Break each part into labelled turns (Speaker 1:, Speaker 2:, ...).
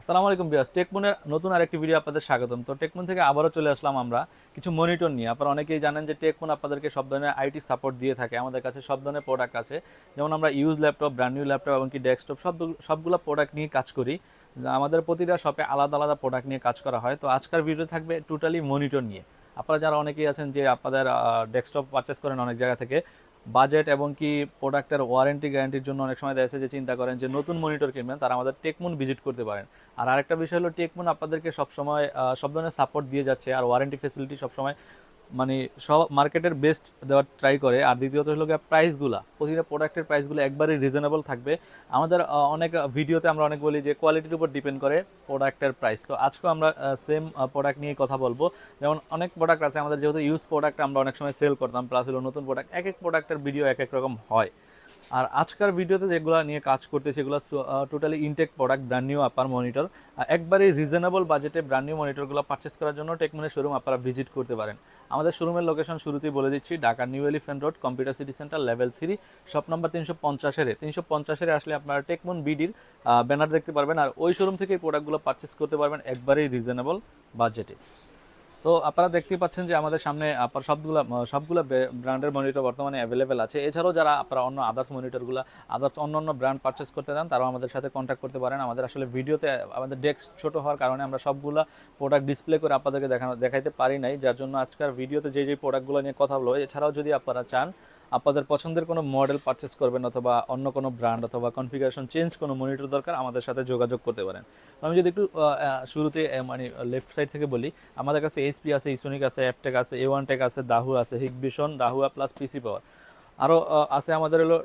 Speaker 1: আসসালামু আলাইকুম ভিউয়ার্স, টেকমুনের নতুন আরেকটি ভিডিও আপনাদের স্বাগতম। তো টেকমুন থেকে আবারও চলে আসলাম আমরা কিছু মনিটর নিয়ে। আপনারা অনেকেই জানেন যে টেকমুন আপনাদেরকে সব ধরনের আইটি সাপোর্ট দিয়ে থাকে। আমাদের কাছে সব ধরনের প্রোডাক্ট আছে, যেমন আমরা use laptop, brand new laptop এবং কি ডেস্কটপ সবগুলো প্রোডাক্ট নিয়ে কাজ করি। আমাদের প্রতিটা শপে আলাদা আলাদা প্রোডাক্ট নিয়ে কাজ করা হয়। তো আজকের ভিডিও থাকবে টোটালি মনিটর নিয়ে। আপনারা যারা অনেকেই আছেন যে আপনাদের ডেস্কটপ পারচেস করেন অনেক জায়গা থেকে, বাজেট এবং কি প্রোডাক্টের ওয়ারেন্টি গ্যারান্টির জন্য অনেক সময় দেখা যাচ্ছে যে চিন্তা করেন যে নতুন মনিটর কিনবেন, তারা আমাদের টেকমুন ভিজিট করতে পারেন। আর আরেকটা বিষয় হলো টেকমুন আপনাদেরকে সবসময় সব ধরনের সাপোর্ট দিয়ে যাচ্ছে, আর ওয়ারেন্টি ফেসিলিটি সবসময় মানে সব মার্কেটের বেস্ট দেওয়ার ট্রাই করে। আর দ্বিতীয়ত হলো গিয়ে প্রাইসগুলো, প্রতিটা প্রোডাক্টের প্রাইসগুলো একবারই রিজনেবল থাকবে। আমাদের অনেক ভিডিওতে আমরা অনেক বলি যে কোয়ালিটির উপর ডিপেন্ড করে প্রোডাক্টের প্রাইস। তো আজকেও আমরা সেম প্রোডাক্ট নিয়ে কথা বলবো। যেমন অনেক প্রোডাক্ট আছে আমাদের, যেহেতু ইউজ প্রোডাক্ট আমরা অনেক সময় সেল করতাম, প্লাস হলো নতুন প্রোডাক্ট, এক এক প্রোডাক্টের ভিডিও এক এক রকম হয়। আর আজকের ভিডিওতে যেগুলো নিয়ে কাজ করতে সেগুলো totally intact product, brand new upper monitor. একবারই রিজনেবল বাজেটে ব্র্যান্ড নিউ মনিটরগুলো পারচেস করার জন্য টেকমুনের শোরুম আপনারা ভিজিট করতে পারেন। আমাদের শোরুমের লোকেশন শুরুতেই বলে দিচ্ছি, Dhaka new elephant road, computer city centre, level 3, shop number 350-350 আসলে আপনারা টেকমুন বিডির ব্যানার দেখতে পারবেন। আর ওই শোরুম থেকে এই প্রোডাক্টগুলো পারচেস করতে পারবেন একবারেই রিজনেবল বাজেটে। তো আপনারা দেখতেই পাচ্ছেন যে আমাদের সামনে আপনার সবগুলো ব্র্যান্ডের মনিটর বর্তমানে অ্যাভেলেবেল আছে। এছাড়াও যারা আপনারা অন্য আদার্স অন্য ব্র্যান্ড পারচেস করতে চান, তারাও আমাদের সাথে কন্ট্যাক্ট করতে পারেন। আমাদের আসলে ভিডিওতে আমাদের ডেস্ক ছোট হওয়ার কারণে আমরা সবগুলো প্রোডাক্ট ডিসপ্লে করে আপনাদেরকে দেখাইতে পারি নাই, যার জন্য আজকের ভিডিওতে যে প্রোডাক্টগুলো নিয়ে কথা বলবো। এছাড়াও যদি আপনারা চান আপনাদের পছন্দের কোনো মডেল পারচেস করবেন অথবা অন্য কোনো ব্র্যান্ড অথবা কনফিগারেশন চেঞ্জ কোনো মনিটর দরকার, আমাদের সাথে যোগাযোগ করতে পারেন। তো আমি যদি একটু শুরুতে মানে লেফট সাইড থেকে বলি, আমাদের কাছে এইচপি আছে, ইসোনিক আছে, এফটেক আছে, A1 টেক আছে, দাহু আছে, হিকভিশন, দাহুয়া প্লাস পিসি পাওয়ার। আরও আছে আমাদের হলো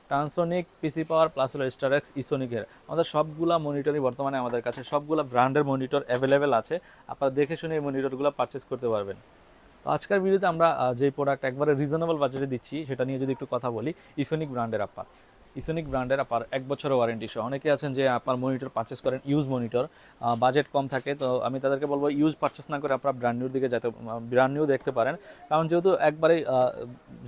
Speaker 1: ট্রান্সোনিক পিসি পাওয়ার প্লাস হলো স্টারেক্স, ইসোনিকের। আমাদের সবগুলা মনিটরই বর্তমানে আমাদের কাছে সবগুলা ব্র্যান্ডের মনিটর অ্যাভেলেবেল আছে। আপনারা দেখে শুনে এই মনিটরগুলো পারচেস করতে পারবেন। তো আজকের ভিডিওতে আমরা যে প্রোডাক্ট একবারে রিজনেবল বাজেটে দিচ্ছি সেটা নিয়ে যদি একটু কথা বলি, ইসোনিক ব্র্যান্ডের আপনার 1 বছরের ওয়ারেন্টি সহ। অনেকে আছেন যে আপনার মনিটর পারচেস করেন ইউজ মনিটর, বাজেট কম থাকে, তো আমি তাদেরকে বলবো ইউজ পারচেস না করে আপনারা ব্র্যান্ড নিউর দিকে ব্র্যান্ড নিউ দেখতে পারেন। কারণ যেহেতু একবারে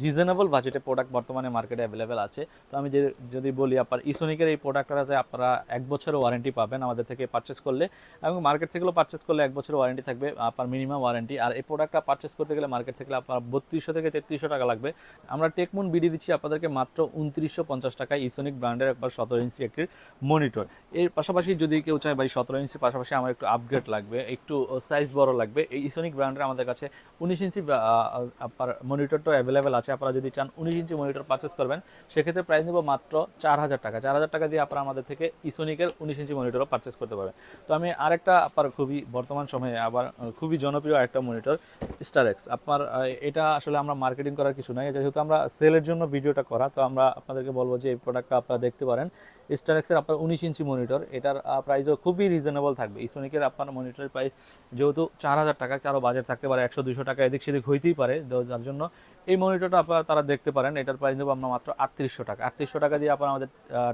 Speaker 1: রিজনেবল বাজেটে প্রোডাক্ট বর্তমানে মার্কেটে অ্যাভেলেবেল আছে। তো আমি যদি বলি আপনার ইসোনিকের এই প্রোডাক্টটাতে আপনারা 1 বছরের ওয়ারেন্টি পাবেন আমাদের থেকে পারচেস করলে, এবং মার্কেট থেকেও পারচেস করলে 1 বছরের ওয়ারেন্টি থাকবে আপনার মিনিমাম ওয়ারেন্টি। আর এই প্রোডাক্টটা পারচেস করতে গেলে মার্কেট থেকে আপনার 3200 থেকে 3300 টাকা লাগবে। আমরা টেকমুন বিডি দিচ্ছি আপনাদেরকে মাত্র 2950 টাকায় ইসোনিক ব্র্যান্ডের একবার 17 ইঞ্চি একটি মনিটর। এর পাশাপাশি যদি কেউ চায় ভাই 17 ইঞ্চি পাশাপাশি আমার একটু আপগ্রেড লাগবে, একটু সাইজ বড় লাগবে, এই ইসোনিক ব্র্যান্ডের আমাদের কাছে 19 ইঞ্চি আপনার মনিটরটা অ্যাভেলেবেল আছে। আপনারা যদি চান 19 ইঞ্চি মনিটর পারচেস করবেন, সেক্ষেত্রে প্রাইস নেব মাত্র 4000 টাকা। 4000 টাকা দিয়ে আপনারা আমাদের থেকে ইসোনিকের 19 ইঞ্চি মনিটরও পারচেস করতে পারবেন। তো আমি আরেকটা আপনার খুবই বর্তমান সময়ে আবার খুবই জনপ্রিয় একটা মনিটর, স্টারেক্স। আপনার এটা আসলে আমরা মার্কেটিং করার কিছু নাই, যেহেতু আমরা সেলের জন্য ভিডিওটা করা, তো আমরা আপনাদেরকে বলবো যে এই প্রোডাক্টটা আপনারা দেখতে পারেন। স্টারেক্সের আপনার 19 ইঞ্চি মনিটর, এটার প্রাইসও খুবই রিজনেবল থাকবে। ইসোনিকের আপনার মনিটরের প্রাইস যেহেতু 4000 টাকা, কারো বাজেট থাকতে পারে 100-200 টাকা এদিক সেদিক হইতেই পারে, যার জন্য এই মনিটরটা আপনারা তারা দেখতে পারেন। এটার প্রাইস দেবো আমরা মাত্র 3800 টাকা। 3800 টাকা দিয়ে আপনারা আমাদের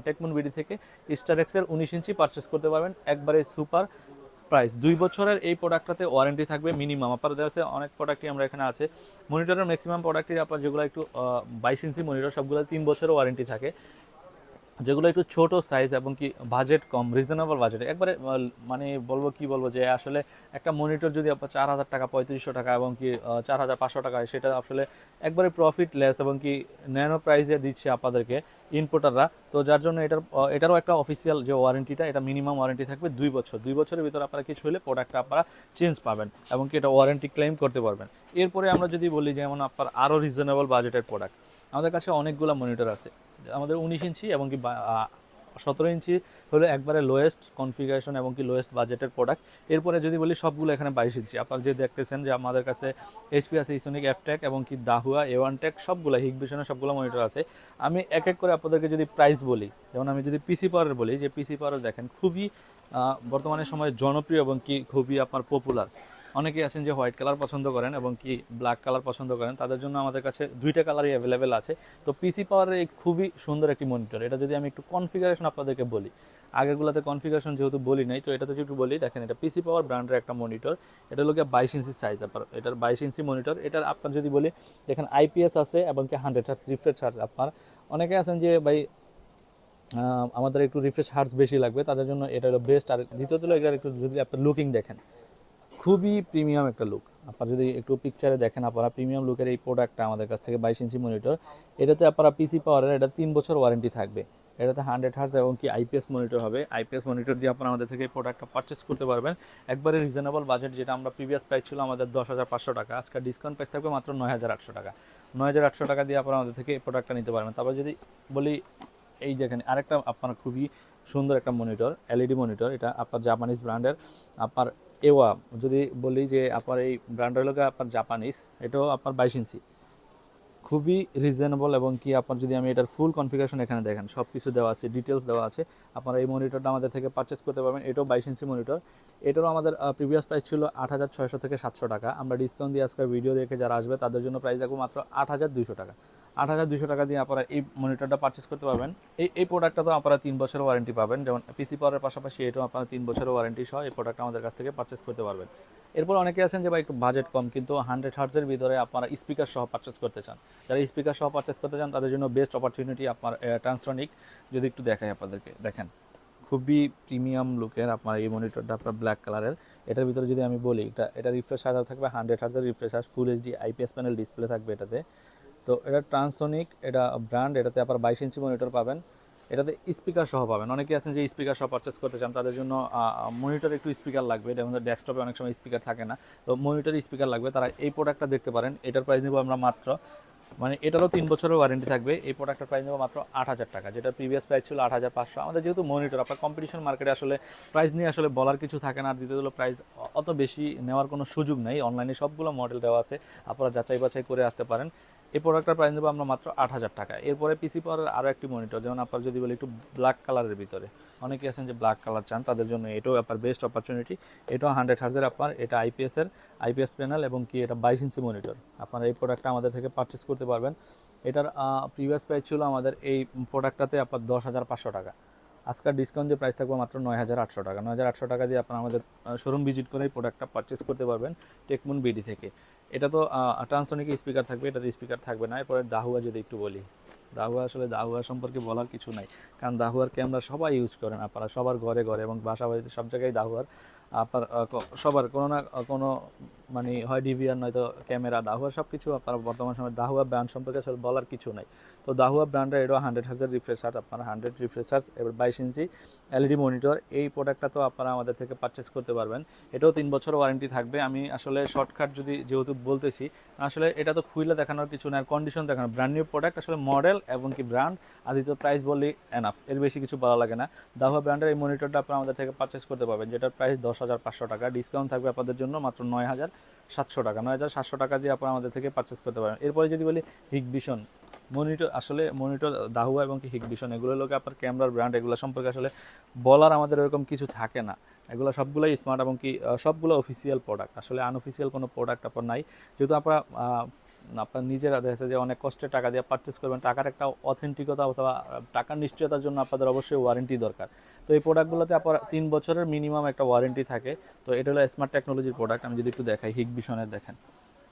Speaker 1: টেকমুন বিডি থেকে স্টারেক্সের 19 ইঞ্চি পারচেস করতে পারবেন একবারে সুপার প্রাইস। 2 বছরের এই প্রোডাক্টটাতে ওয়ারেন্টি থাকবে মিনিমাম। আপনারা দেখা যাচ্ছে অনেক প্রোডাক্টই আমরা এখানে আছে, মনিটরের ম্যাক্সিমাম প্রোডাক্টই আপনার যেগুলো একটু 22 ইঞ্চি মনিটর সবগুলো 3 বছরের ওয়ারেন্টি থাকে। যেগুলো একটু ছোট সাইজ এবং কি বাজেট কম, রিজনেবল বাজেটে একবারে মানে বলবো যে আসলে একটা মনিটর যদি আপনার 4000 টাকা, 3500 টাকা এবং কি 4500 টাকা হয়, সেটা আসলে একবারে প্রফিট লেস এবং কি ন্যানো প্রাইসে দিচ্ছে আপনাদেরকে ইম্পোর্টাররা। তো যার জন্য এটারও একটা অফিসিয়াল যে ওয়ারেন্টিটা, এটা মিনিমাম ওয়ারেন্টি থাকবে 2 বছর। 2 বছরের ভিতরে আপনারা কিছু হলে প্রোডাক্টটা আপনারা চেঞ্জ পাবেন এবং কি এটা ওয়ারেন্টি ক্লেম করতে পারবেন। এরপরে আমরা যদি বলি যেমন আপনার আরও রিজনেবল বাজেটের প্রোডাক্ট, আমাদের কাছে অনেকগুলো মনিটর আছে। আমাদের 19 ইঞ্চি এবং কি 17 ইঞ্চি হলো একবারে লোয়েস্ট কনফিগারেশন এবং কি লোয়েস্ট বাজেটের প্রোডাক্ট। এরপরে যদি বলি সবগুলো এখানে 22 ইঞ্চি। আপনারা যে দেখতেছেন যে আমাদের কাছে এইচপি আছে, ইসোনিক, এফটেক এবং কি দাহুয়া, A1 টেক সবগুলো, হিকভিশনের সবগুলো মনিটর আছে। আমি এক এক করে আপনাদেরকে যদি প্রাইস বলি, যেমন আমি যদি পিসি পাওয়ারের বলি, যে পিসি পাওয়ার দেখেন খুবই বর্তমানে সময় জনপ্রিয় এবং কি খুবই আপনার পপুলার। অনেকেই আছেন যে হোয়াইট কালার পছন্দ করেন এবং কি ব্ল্যাক কালার পছন্দ করেন, তাদের জন্য আমাদের কাছে 2টা কালারই অ্যাভেলেবেল আছে। তো পিসি পাওয়ারের এই খুবই সুন্দর একটি মনিটর। এটা যদি আমি একটু কনফিগারেশন আপনাদেরকে বলি, আগেরগুলোতে কনফিগারেশন যেহেতু বলি নাই, তো এটাতে একটু বলি। দেখেন এটা পিসি পাওয়ার ব্র্যান্ডের একটা মনিটর, এটা হলো 22 ইঞ্চি সাইজ। আপনার এটার 22 ইঞ্চি মনিটর। এটার আপনার যদি বলি দেখেন আইপিএস আছে এবং কি 100 হার্টজ রিফ্রেশ চার্জ। আপনার অনেকে আছেন যে ভাই আমাদের একটু রিফ্রেশ হার্স বেশি লাগবে, তাদের জন্য এটা হলো বেস্ট। আর দ্বিতীয়ত হলো এটার একটু যদি আপনার লুকিং দেখেন, খুবই প্রিমিয়াম একটা লুক। আপনারা যদি একটু পিকচারে দেখেন, আপনারা প্রিমিয়াম লুকের এই প্রোডাক্টটা আমাদের কাছ থেকে 22 ইঞ্চি মনিটর, এটাতে আপনারা পিসি পাওয়ারের এটা 3 বছর ওয়ারেন্টি থাকবে। এটাতে 100 হার্জ এবং কি আইপিএস মনিটর হবে। আইপিএস মনিটর দিয়ে আপনারা আমাদের থেকে এই প্রোডাক্টটা পারচেস করতে পারবেন একবারে রিজনেবল বাজেট। যেটা আমরা প্রিভিয়াস প্রাইস ছিল আমাদের 10,500 টাকা, আজকে ডিসকাউন্ট প্রাইস থাকবে মাত্র 9,800 টাকা। 9,800 টাকা দিয়ে আপনারা আমাদের থেকে এই প্রোডাক্টটা নিতে পারবেন। তারপর যদি বলি, এই যেখানে আরেকটা আপনার খুবই সুন্দর একটা মনিটর, এলইডি মনিটর, এটা আপনার জাপানিজ ব্র্যান্ডের। আপনার এওয়া যদি বলি যে আপনার এই ব্র্যান্ডের লোকে আপনার জাপানিজ, এটাও আপনার 22 ইঞ্চি, খুবই রিজনেবল। এবং কি আপনার যদি আমি এটার ফুল কনফিগারেশন এখানে দেখেন, সব কিছু দেওয়া আছে, ডিটেলস দেওয়া আছে। আপনারা এই মনিটরটা আমাদের থেকে পারচেস করতে পারবেন। এটাও 22 ইঞ্চি মনিটর। এটারও আমাদের প্রিভিয়াস প্রাইস ছিল 8,600 থেকে 700 টাকা। আমরা ডিসকাউন্ট দিয়ে আজকে ভিডিও দেখে যারা আসবে তাদের জন্য প্রাইস রাখবো মাত্র 8,200 টাকা। 8,200 টাকা দিয়ে আপনারা এই মনিটরটা পারচেস করতে পারবেন। এই প্রোডাক্টটা তো আপনারা 3 বছরের ওয়ারেন্টি পাবেন, যেমন পিসি পাওয়ারের পাশাপাশি এটাও আপনারা 3 বছরের ওয়ারেন্টি সহ এই প্রোডাক্টটা আমাদের কাছ থেকে পারচেস করতে পারবেন। এরপর অনেকে আছেন যে ভাই একটু বাজেট কম, কিন্তু 100 হার্টজের ভিতরে আপনারা স্পিকার সহ পারচেস করতে চান। যারা স্পিকার সহ পারচেস করতে চান তাদের জন্য বেস্ট অপরচুনিটি আপনার ট্রান্সট্রনিক। যদি একটু দেখাই আপনাদেরকে, দেখেন খুবই প্রিমিয়াম লুকের আপনার এই মনিটরটা, আপনার ব্ল্যাক কালারের। এটার ভিতরে যদি আমি বলি, এটা রিফ্রেশ হার্জ থাকবে 100 হার্জের refresh hertz, full HD IPS panel display থাকবে এটাতে। তো এটা ট্রান্সট্রনিক, এটা ব্র্যান্ড। এটাতে আপনার 22 ইঞ্চি মনিটর পাবেন, এটাতে স্পিকার সহ পাবেন। অনেকে আছেন যে স্পিকার সহ পারচেস করতে চান, তাদের জন্য মনিটর একটু স্পিকার লাগবে। এটা আমাদের ডেস্কটপে অনেক সময় স্পিকার থাকে না, তো মনিটরে স্পিকার লাগবে, তারা এই প্রোডাক্টটা দেখতে পারেন। এটার প্রাইস নেব আমরা মাত্র, মানে এটারও 3 বছরের ওয়ারেন্টি থাকবে। এই প্রোডাক্টের প্রাইস নেব মাত্র 8,000 টাকা, যেটা প্রিভিয়াস প্রাইস ছিল 8,500। আমাদের যেহেতু মনিটর, আপনার কম্পিটিশন মার্কেটে আসলে প্রাইস নিয়ে আসলে বলার কিছু থাকে না। আর দ্বিতীয় হলো প্রাইস অত বেশি নেওয়ার কোনো সুযোগ নেই, অনলাইনে সবগুলো মডেল দেওয়া আছে, আপনারা যাচাই বাছাই করে আসতে পারেন। এই প্রোডাক্টটার প্রাইস নেবো আমরা মাত্র 8,000 টাকা। এরপরে পিসি পাওয়ারের আরও একটি মনিটর, যেমন আপনার যদি বলি একটু ব্ল্যাক কালারের ভিতরে, অনেকে আছেন যে ব্ল্যাক কালার চান, তাদের জন্য এটাও আপনার বেস্ট অপরচুনিটি। এটাও 100 হার্জের আপনার, এটা আইপিএস প্যানেল এবং কি এটা 22 ইঞ্চি মনিটর। আপনারা এই প্রোডাক্টটা আমাদের থেকে পারচেস করতে পারবেন। এটার প্রিভিয়াস প্রাইস ছিল আমাদের এই প্রোডাক্টটাতে আপনার 10,500 টাকা, আজকাল ডিসকাউন্ট দিয়ে প্রাইস থাকবে মাত্র 9,800 টাকা। 9,800 টাকা দিয়ে আপনারা আমাদের শোরুম ভিজিট করে এই প্রোডাক্টটা পারচেস করতে পারবেন টেকমুন বিডি থেকে। এটা তো ট্রান্সট্রনিক স্পিকার থাকবে, এটাতে স্পিকার থাকবে না। এরপরে দাহুয়া যদি একটু বলি, দাহুয়া সম্পর্কে বলার কিছু নাই, কারণ দাহুয়ার ক্যামেরা সবাই ইউজ করেন, আপনারা সবার ঘরে ঘরে এবং বাসা বাড়িতে সব জায়গায় দাহুয়ার আপনার সবার কোনো না কোনো মানে হয় ডিভিআর নয়তো ক্যামেরা, দাহুয়ার সব কিছু আপনারা বর্তমান সময় দাহুয়া ব্র্যান্ড সম্পর্কে আসলে বলার কিছু নাই। তো দাহুয়া ব্র্যান্ডের এটাও 100 হার্জের রিফ্রেশ হার্জ, আপনারা 100 রিফ্রেশ হার্জ, এবার 22 ইঞ্চি এলইডি মনিটর। এই প্রোডাক্টটা তো আপনারা আমাদের থেকে পারচেস করতে পারবেন। এটাও 3 বছর ওয়ারেন্টি থাকবে। আমি আসলে শর্টকাট যদি যেহেতু বলতেছি, আসলে এটা তো খুইলে দেখানোর কিছু না, আর কন্ডিশন দেখানো, ব্র্যান্ড নিউ প্রোডাক্ট, আসলে মডেল এবং কি ব্র্যান্ড আর দ্বিতীয় প্রাইস বললেই এনাফ, এর বেশি কিছু বলা লাগে না। দাহুয়া ব্র্যান্ডের এই মনিটরটা আপনারা আমাদের থেকে পারচেস করতে পারবেন, যেটার প্রাইস 10,500 টাকা। ডিসকাউন্ট থাকবে আপনাদের জন্য মাত্র 9,700 টাকা। 9,700 টাকা দিয়ে আপনারা আমাদের থেকে পারচেস করতে পারেন। এরপরে যদি বলি হিকভিশন মনিটর, আসলে মনিটর দাহুয়া এবং কি হিকভিশন, এগুলো লোকে আপনার ক্যামেরার ব্র্যান্ড, এগুলো সম্পর্কে আসলে বলার আমাদের এরকম কিছু থাকে না। এগুলো সবগুলোই স্মার্ট এবং কি সবগুলো অফিসিয়াল প্রোডাক্ট, আসলে আনঅফিসিয়াল কোনো প্রোডাক্ট আপনার নাই। যেহেতু আপনারা আপনার নিজেরা দেখেছে যে অনেক কষ্টের টাকা দিয়ে পারচেস করবেন, টাকার একটা অথেন্টিকতা অথবা টাকার নিশ্চয়তার জন্য আপনাদের অবশ্যই ওয়ারেন্টি দরকার। তো এই প্রোডাক্টগুলোতে আপনার 3 বছরের মিনিমাম একটা ওয়ারেন্টি থাকে। তো এটা হলো স্মার্ট টেকনোলজির প্রোডাক্ট। আমি যদি একটু দেখাই, হিকভিশনের দেখেন,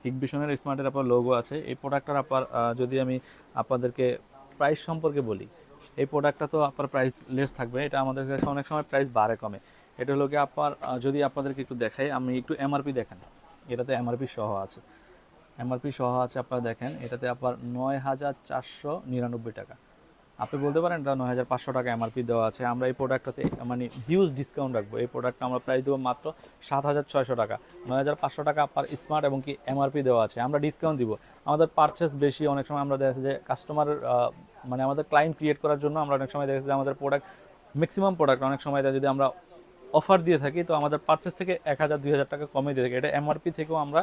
Speaker 1: হিকভিশনের স্মার্টের আপনার লোগো আছে। এই প্রোডাক্টটার আপনার যদি আমি আপনাদেরকে প্রাইস সম্পর্কে বলি, এই প্রোডাক্টটা তো আপনার প্রাইস লেস থাকবে, এটা আমাদের কাছে অনেক সময় প্রাইস বাড়ে কমে। এটা হলো কি আপনার যদি আপনাদেরকে একটু দেখাই, আমি একটু এমআরপি দেখেন, এটাতে এমআরপি সহ আছে, আপনারা দেখেন, এটাতে আপনার 9,499 টাকা। আপনি বলতে পারেন এটা 9,500 টাকা এমআরপি দেওয়া আছে। আমরা এই প্রোডাক্টটাতে মানে হিউজ ডিসকাউন্ট রাখবো। এই প্রোডাক্টটা আমরা প্রাইস দেবো মাত্র 7,600 টাকা। 9,500 টাকা আপনার স্মার্ট এবং কি এমআরপি দেওয়া আছে, আমরা ডিসকাউন্ট দিব। আমাদের পারচেস বেশি, অনেক সময় আমরা দেখা যাচ্ছে যে কাস্টমারের মানে আমাদের ক্লায়েন্ট ক্রিয়েট করার জন্য আমরা অনেক সময় দেখা যাচ্ছে যে আমাদের প্রোডাক্ট ম্যাক্সিমাম প্রোডাক্ট অনেক সময় যদি আমরা অফার দিয়ে থাকি, তো আমাদের পারচেস থেকে 1,000-2,000 টাকা কমে দিয়ে থাকি। এটা এমআরপি থেকেও আমরা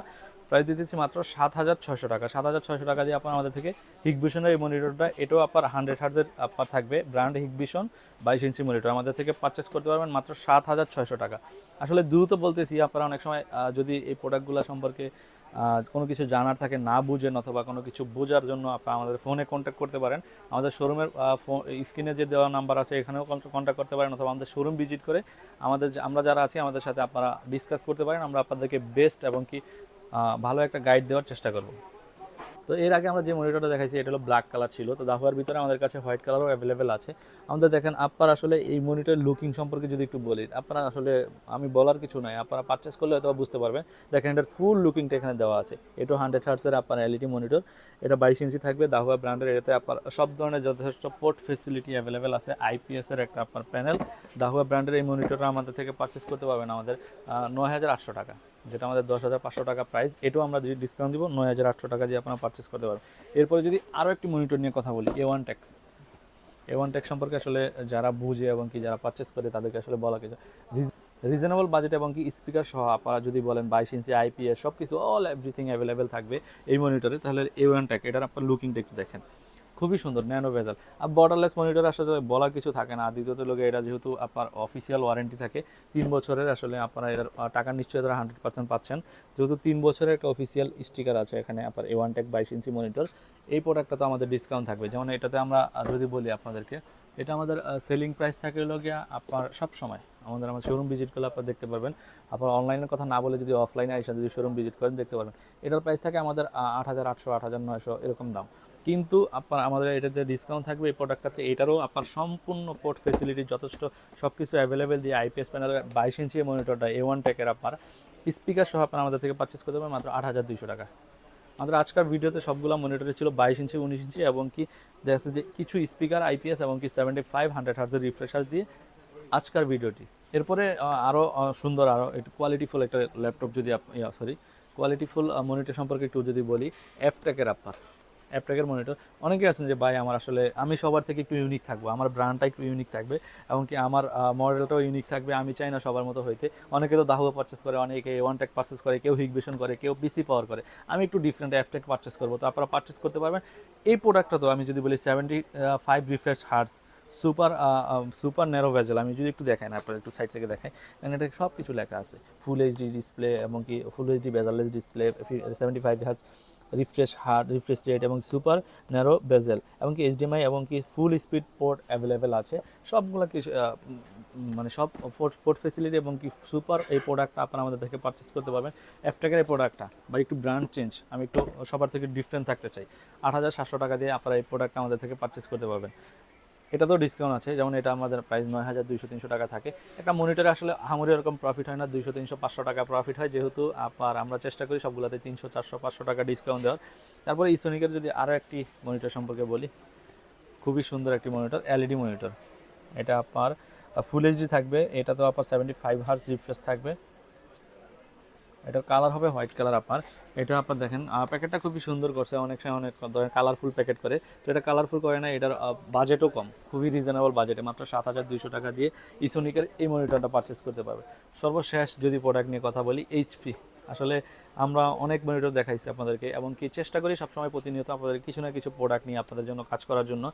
Speaker 1: প্রাইস দিতেছি মাত্র 7,600 টাকা। 7,600 টাকা দিয়ে আপনার আমাদের থেকে হিকভিশনের এই মনিটরটা, এটাও আপনার 100 হার্জের আপনার থাকবে, ব্র্যান্ড হিকভিশন 22 ইঞ্চি মনিটর, আমাদের থেকে পারচেস করতে পারবেন মাত্র 7,600 টাকা। আসলে দ্রুত বলতেছি, আপনারা অনেক সময় যদি এই প্রোডাক্টগুলো সম্পর্কে কোনো কিছু জানার থাকে, না বুঝেন অথবা কোনো কিছু বোঝার জন্য আপনারা আমাদের ফোনে কন্ট্যাক্ট করতে পারেন। আমাদের শোরুমের স্ক্রিনে যে দেওয়া নাম্বার আছে এখানেও কন্ট্যাক্ট করতে পারেন, অথবা আমাদের শোরুম ভিজিট করে আমরা যারা আছি আমাদের সাথে আপনারা ডিসকাস করতে পারেন। আমরা আপনাদেরকে বেস্ট এবং কি ভালো একটা গাইড দেওয়ার চেষ্টা করব। তো এর আগে আমরা যে মনিটরটা দেখাইছি এটা হলো ব্ল্যাক কালার ছিল, তো দাহুয়ার ভিতরে আমাদের কাছে হোয়াইট কালারও অ্যাভেলেবেল আছে। আমাদের দেখেন আপনার আসলে এই মনিটরের লুকিং সম্পর্কে যদি একটু বলি, আপনারা আসলে আমি বলার কিছু নাই, আপনারা পারচেস করলে হয়তো বুঝতে পারবেন। দেখেন এটার ফুল লুকিংটা এখানে দেওয়া আছে। এটা 100 হার্টসের আপনার এলইডি মনিটর, এটা 22 ইঞ্চি থাকবে দাহুয়া ব্র্যান্ডের। এটাতে আপনার সব ধরনের যথেষ্ট পোর্ট ফেসিলিটি অ্যাভেলেবেল আছে, আইপিএসের একটা আপনার প্যানেল। দাহুয়া ব্র্যান্ডের এই মনিটরটা আমাদের থেকে পারচেস করতে পারবেন আমাদের 9,800 টাকা, যেটা আমাদের 10,500 টাকা প্রাইস। এটাও আমরা যদি ডিসকাউন্ট দিব 9,800 টাকা দিয়ে আপনারা পারচেস করতে পারবেন। এরপরে যদি আরও একটি মনিটর নিয়ে কথা বলি, A1 টেক সম্পর্কে আসলে যারা বুঝে এবং কি যারা পারচেস করে তাদেরকে আসলে বলা কিছু রিজনেবল বাজেট এবং কি স্পিকার সহ আপনারা যদি বলেন 22 ইঞ্চি আইপিএস সব কিছু অল এভরিথিং অ্যাভেলেবেল থাকবে এই মনিটরে, তাহলে A1 টেক এটার আপনার লুকিংটা একটু দেখেন, খুবই সুন্দর ন্যানো ভেজাল। আর বর্ডারলেস মনিটর আসলে বলার কিছু থাকে না। আর দ্বিতীয়ত লোকে এটা যেহেতু আপনার অফিসিয়াল ওয়ারেন্টি থাকে 3 বছরের, আসলে আপনারা এটার টাকার নিশ্চয়তা 100% পাচ্ছেন, যেহেতু 3 বছরের একটা অফিসিয়াল স্টিকার আছে এখানে আপনার A1 টেক 22 ইঞ্চি মনিটর। এই প্রোডাক্টটা তো আমাদের ডিসকাউন্ট থাকবে, যেমন এটাতে আমরা যদি বলি আপনাদেরকে, এটা আমাদের সেলিং প্রাইস থাকে হলো গিয়া আপনার সব সময় আমাদের শোরুম ভিজিট করলে আপনারা দেখতে পারবেন। আপনার অনলাইনের কথা না বলে যদি অফলাইনে এসে যদি শোরুম ভিজিট করেন দেখতে পারবেন। এটার প্রাইস থাকে আমাদের 8,800 8,900 এরকম দাম, কিন্তু আপনার আমাদের এটাতে ডিসকাউন্ট থাকবে এই প্রোডাক্টটাতে। এটারও আপনার সম্পূর্ণ পোর্ট ফেসিলিটি যথেষ্ট সব কিছু অ্যাভেলেবেল দিয়ে আইপিএস প্যানেলের 22 ইঞ্চি মনিটরটা A1 টেকের আপনার স্পিকার সহ আপনার আমাদের থেকে পারচেস করতে পারবেন মাত্র 8,200 টাকা। আমাদের আজকের ভিডিওতে সবগুলো মনিটরে ছিল 22 ইঞ্চি 19 ইঞ্চি এবং কি দেখা যাচ্ছে যে কিছু স্পিকার আইপিএস এবং কি 75-100 হার্টজের রিফ্রেশার দিয়ে আজকের ভিডিওটি। এরপরে আরও সুন্দর আরও একটু কোয়ালিটিফুল একটা ল্যাপটপ যদি কোয়ালিটিফুল মনিটর সম্পর্কে একটু যদি বলি, অ্যাপটেকের মনিটর। অনেকে আছেন যে ভাই আমার আসলে আমি সবার থেকে একটু ইউনিক থাকবো, আমার ব্র্যান্ডটা একটু ইউনিক থাকবে এবং কি আমার মডেলটাও ইউনিক থাকবে, আমি চাই না সবার মতো হইতে। অনেকে তো দাহুয়া পারচেস করে, অনেকে A1 টেক পারচেস করে, কেউ হিকভিশন করে, কেউ পিসি পাওয়ার করে। আমি একটু ডিফারেন্ট অ্যাপটেক পারচেস করবো, তো আপনারা পারচেস করতে পারবেন। এই প্রোডাক্টটা তো আমি যদি বলি 75 refresh hertz super super narrow bezel, আমি যদি একটু দেখাই না আপনার একটু সাইড থেকে দেখাই, কারণ এটা সব কিছু লেখা আছে। ফুল এইচডি ডিসপ্লে এবং কি full HD bezel-less display, 75 hertz refresh rate এবং সুপার ন্যারো বেজেল এবং কি এইচডিএমআই এবং কি ফুল স্পিড পোর্ট অ্যাভেলেবেল আছে। সবগুলো কি মানে সব পোর্ট ফেসিলিটি এবং কি সুপার এই প্রোডাক্টটা আপনারা আমাদের থেকে পারচেস করতে পারবেন। অ্যাপটেকের এই প্রোডাক্টটা বা একটু ব্র্যান্ড চেঞ্জ, আমি একটু সবার থেকে ডিফারেন্ট থাকতে চাই, 8,700 টাকা দিয়ে আপনারা এই প্রোডাক্টটা আমাদের থেকে পারচেস করতে পারবেন। এটা তো ডিসকাউন্ট আছে, যেমন এটা আমাদের প্রাইস 9,200-300 টাকা থাকে। একটা মনিটরে আসলে আমাদের এরকম প্রফিট হয় না, 200-300-500 টাকা প্রফিট হয়, যেহেতু আপনার আমরা চেষ্টা করি সবগুলোতে 300-400-500 টাকা ডিসকাউন্ট দেওয়ার। তারপরে ইসোনিকের যদি আরও একটি মনিটর সম্পর্কে বলি, খুবই সুন্দর একটি মনিটর, এলইডি মনিটর। এটা আপনার ফুল এইচডি থাকবে, এটা তো আপনার 75 হার্টজ রিফ্রেশ থাকবে। এটার কালার হবে হোয়াইট কালার আপনার। এটা আপনার দেখেন প্যাকেটটা খুবই সুন্দর করছে, অনেক সময় অনেক ধরনের কালারফুল প্যাকেট করে, তো এটা কালারফুল করে না। এটার বাজেটও কম, খুবই রিজনেবল বাজেটে মাত্র 7,200 টাকা দিয়ে ইসোনিকের এই মনিটরটা পারচেস করতে পারবে। সর্বশেষ যদি প্রোডাক্ট নিয়ে কথা বলি, এইচপি। আসলে আমরা অনেক মনিটর দেখাইছি আপনাদেরকে এবং কি চেষ্টা করি সবসময় প্রতিনিয়ত আপনাদের কিছু না কিছু প্রোডাক্ট নিয়ে আপনাদের জন্য কাজ করার জন্য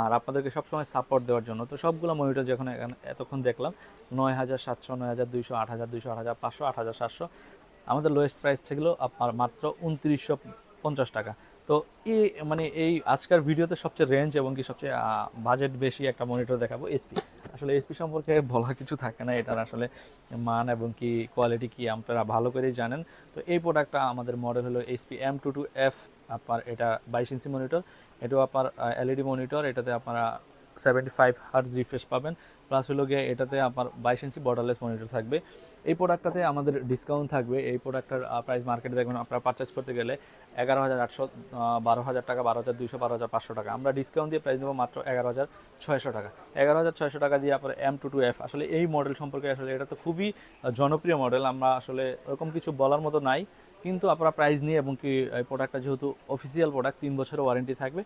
Speaker 1: আর আপনাদেরকে সবসময় সাপোর্ট দেওয়ার জন্য। তো সবগুলো মনিটর যখন এতক্ষণ দেখলাম 9,700, 9,200, 8,200, 8,500, 8,700, আমাদের লোয়েস্ট প্রাইস থাকলো আপনার মাত্র 2,950 টাকা। তো এই মানে এই আজকের ভিডিওতে সবচেয়ে রেঞ্জ এবং কি সবচেয়ে বাজেট বেশি একটা মনিটর দেখাবো এসপি। আসলে এসপি সম্পর্কে বলার কিছু থাকে না, এটার আসলে মান এবং কি কোয়ালিটি কি আপনারা ভালো করেই জানেন। তো এই প্রোডাক্টটা আমাদের মডেল হলো এসপি M22F, আপনার এটা 22 ইঞ্চি মনিটর, এটাও আপনার এলইডি মনিটর। এটাতে আপনারা 75 হার্টজ রিফ্রেশ পাবেন, প্লাস হলো গিয়ে এটাতে আপনার 22 ইঞ্চি বর্ডারলেস মনিটর থাকবে। এই প্রোডাক্টটাতে আমাদের ডিসকাউন্ট থাকবে। এই প্রোডাক্টটার প্রাইস মার্কেটে দেখবেন আপনারা পারচেস করতে গেলে 11,800, 12,000 টাকা, 12,200, 12,500 টাকা। আমরা ডিসকাউন্ট দিয়ে প্রাইস দেবো মাত্র 11,600 টাকা। 11,600 টাকা দিয়ে আপনার M22F। আসলে এই মডেল সম্পর্কে আসলে এটা তো খুবই জনপ্রিয় মডেল, আমরা আসলে ওরকম কিছু বলার মতো নাই, কিন্তু আপনারা প্রাইস নিয়ে এবং কি এই প্রোডাক্টটা যেহেতু অফিসিয়াল প্রোডাক্ট 3 বছরের ওয়ারেন্টি থাকবে,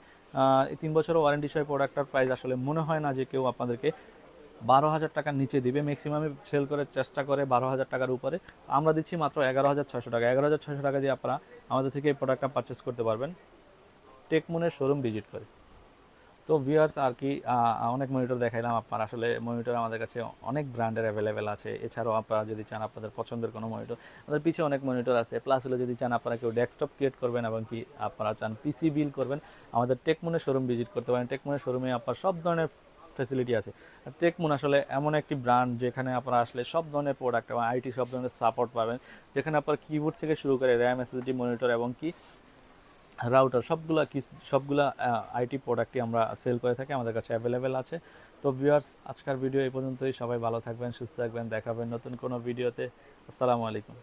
Speaker 1: এই 3 বছরের ওয়ারেন্টি সহ প্রোডাক্টটার প্রাইস আসলে মনে হয় না যে কেউ আপনাদেরকে 12,000 টাকার নিচে দিবে। ম্যাক্সিমামে সেল করে চেষ্টা করে 12,000 টাকার উপরে, আমরা দিচ্ছি মাত্র 11,600 টাকা। 11,600 টাকা দিয়ে আপনারা আমাদের থেকে এই প্রোডাক্টটা পারচেস করতে পারবেন টেকমনের শোরুম ভিজিট করে। তো ভিউয়ার্স আর কি অনেক মনিটর দেখাইলাম আপনার, আসলে মনিটর আমাদের কাছে অনেক ব্র্যান্ডের অ্যাভেলেবেল আছে। এছাড়াও আপনারা যদি চান আপনাদের পছন্দের কোনো মনিটর, আমাদের পিছিয়ে অনেক মনিটর আছে। প্লাস হলে যদি চান আপনারা কেউ ডেস্কটপ ক্রিয়েট করবেন এবং কি আপনারা চান পিসি বিল করবেন, আমাদের টেকমনের শোরুম ভিজিট করতে পারেন। টেকমনের শোরুমে আপনার সব ধরনের ফ্যাসিলিটি আছে। টেকমন আসলে এমন একটি ব্র্যান্ড যেখানে আপনারা আসলে সব ধরনের প্রোডাক্ট এবং আইটি সব ধরনের সাপোর্ট পাবেন, যেখানে আপনার কিবোর্ড থেকে শুরু করে র্যাম, এসএসডি, মনিটর এবং কি রাউটার সবগুলা আইটি প্রোডাক্টই আমরা সেল করে থাকি, আমাদের কাছে অ্যাভেলেবেল আছে। তো ভিউয়ার্স, আজকের ভিডিও এই পর্যন্তই। সবাই ভালো থাকবেন, সুস্থ থাকবেন, দেখাবেন নতুন কোনো ভিডিওতে। আসসালামু আলাইকুম।